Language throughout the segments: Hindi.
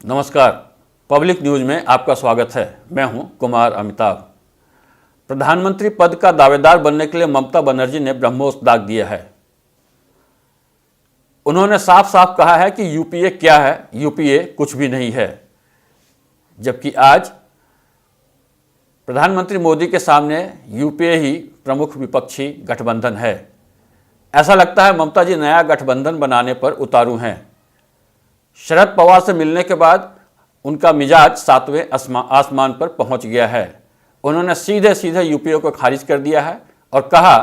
नमस्कार, पब्लिक न्यूज में आपका स्वागत है। मैं हूं कुमार अमिताभ। प्रधानमंत्री पद का दावेदार बनने के लिए ममता बनर्जी ने ब्रह्मोस दाग दिया है। उन्होंने साफ साफ कहा है कि यूपीए क्या है, यूपीए कुछ भी नहीं है। जबकि आज प्रधानमंत्री मोदी के सामने यूपीए ही प्रमुख विपक्षी गठबंधन है। ऐसा लगता है ममता जी नया गठबंधन बनाने पर उतारू हैं। शरद पवार से मिलने के बाद उनका मिजाज सातवें आसमान पर पहुंच गया है। उन्होंने सीधे सीधे यूपीए को खारिज कर दिया है और कहा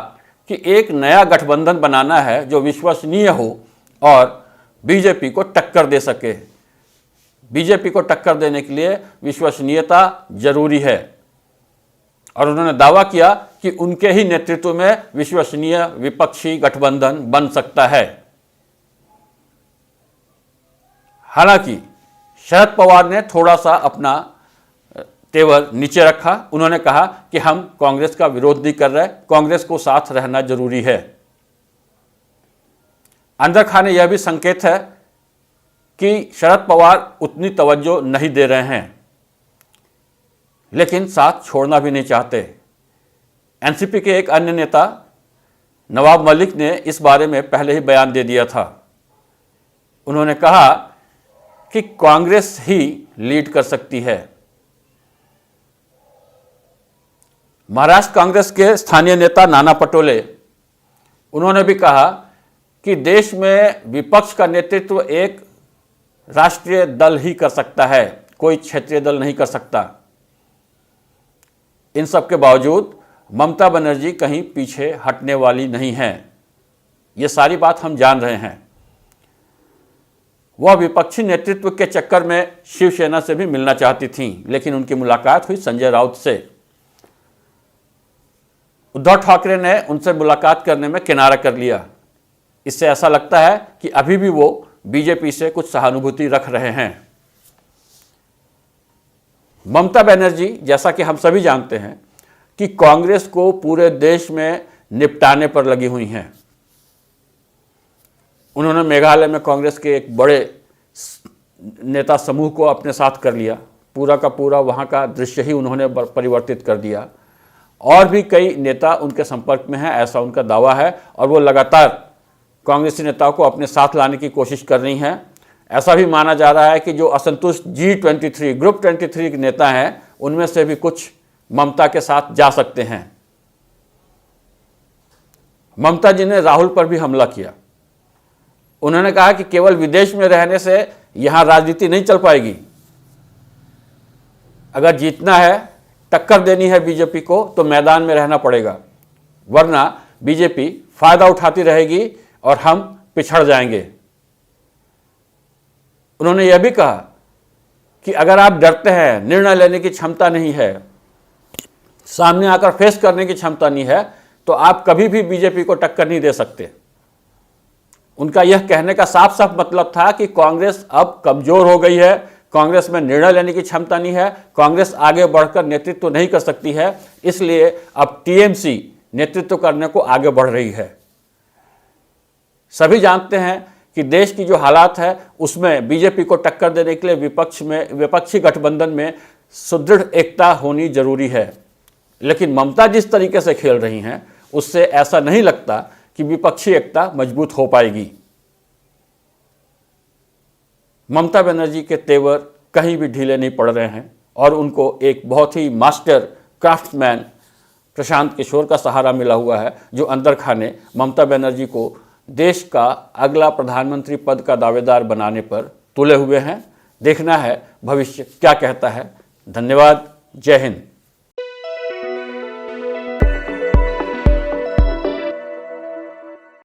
कि एक नया गठबंधन बनाना है जो विश्वसनीय हो और बीजेपी को टक्कर दे सके। बीजेपी को टक्कर देने के लिए विश्वसनीयता जरूरी है और उन्होंने दावा किया कि उनके ही नेतृत्व में विश्वसनीय विपक्षी गठबंधन बन सकता है। हालांकि शरद पवार ने थोड़ा सा अपना तेवर नीचे रखा। उन्होंने कहा कि हम कांग्रेस का विरोध नहीं कर रहे, कांग्रेस को साथ रहना जरूरी है। अंदर खाने यह भी संकेत है कि शरद पवार उतनी तवज्जो नहीं दे रहे हैं, लेकिन साथ छोड़ना भी नहीं चाहते। एनसीपी के एक अन्य नेता नवाब मलिक ने इस बारे में पहले ही बयान दे दिया था। उन्होंने कहा कि कांग्रेस ही लीड कर सकती है। महाराष्ट्र कांग्रेस के स्थानीय नेता नाना पटोले, उन्होंने भी कहा कि देश में विपक्ष का नेतृत्व एक राष्ट्रीय दल ही कर सकता है, कोई क्षेत्रीय दल नहीं कर सकता। इन सब के बावजूद ममता बनर्जी कहीं पीछे हटने वाली नहीं हैं। ये सारी बात हम जान रहे हैं। वह विपक्षी नेतृत्व के चक्कर में शिवसेना से भी मिलना चाहती थीं, लेकिन उनकी मुलाकात हुई संजय राउत से। उद्धव ठाकरे ने उनसे मुलाकात करने में किनारा कर लिया। इससे ऐसा लगता है कि अभी भी वो बीजेपी से कुछ सहानुभूति रख रहे हैं। ममता बनर्जी, जैसा कि हम सभी जानते हैं, कि कांग्रेस को पूरे देश में निपटाने पर लगी हुई हैं। उन्होंने मेघालय में कांग्रेस के एक बड़े नेता समूह को अपने साथ कर लिया। पूरा का पूरा वहाँ का दृश्य ही उन्होंने परिवर्तित कर दिया। और भी कई नेता उनके संपर्क में हैं, ऐसा उनका दावा है, और वो लगातार कांग्रेसी नेताओं को अपने साथ लाने की कोशिश कर रही हैं। ऐसा भी माना जा रहा है कि जो असंतुष्ट G23 ग्रुप 23 के नेता हैं, उनमें से भी कुछ ममता के साथ जा सकते हैं। ममता जी ने राहुल पर भी हमला किया। उन्होंने कहा कि केवल विदेश में रहने से यहां राजनीति नहीं चल पाएगी। अगर जीतना है, टक्कर देनी है बीजेपी को, तो मैदान में रहना पड़ेगा, वरना बीजेपी फायदा उठाती रहेगी और हम पिछड़ जाएंगे। उन्होंने यह भी कहा कि अगर आप डरते हैं, निर्णय लेने की क्षमता नहीं है, सामने आकर फेस करने की क्षमता नहीं है, तो आप कभी भी बीजेपी को टक्कर नहीं दे सकते। उनका यह कहने का साफ साफ मतलब था कि कांग्रेस अब कमजोर हो गई है, कांग्रेस में निर्णय लेने की क्षमता नहीं है, कांग्रेस आगे बढ़कर नेतृत्व नहीं कर सकती है, इसलिए अब टीएमसी नेतृत्व करने को आगे बढ़ रही है। सभी जानते हैं कि देश की जो हालात है उसमें बीजेपी को टक्कर देने के लिए विपक्षी गठबंधन में सुदृढ़ एकता होनी जरूरी है। लेकिन ममता जिस तरीके से खेल रही हैं, उससे ऐसा नहीं लगता कि विपक्षी एकता मजबूत हो पाएगी। ममता बनर्जी के तेवर कहीं भी ढीले नहीं पड़ रहे हैं और उनको एक बहुत ही मास्टर क्राफ्ट्समैन प्रशांत किशोर का सहारा मिला हुआ है, जो अंदर खाने ममता बनर्जी को देश का अगला प्रधानमंत्री पद का दावेदार बनाने पर तुले हुए हैं। देखना है भविष्य क्या कहता है। धन्यवाद। जय हिंद।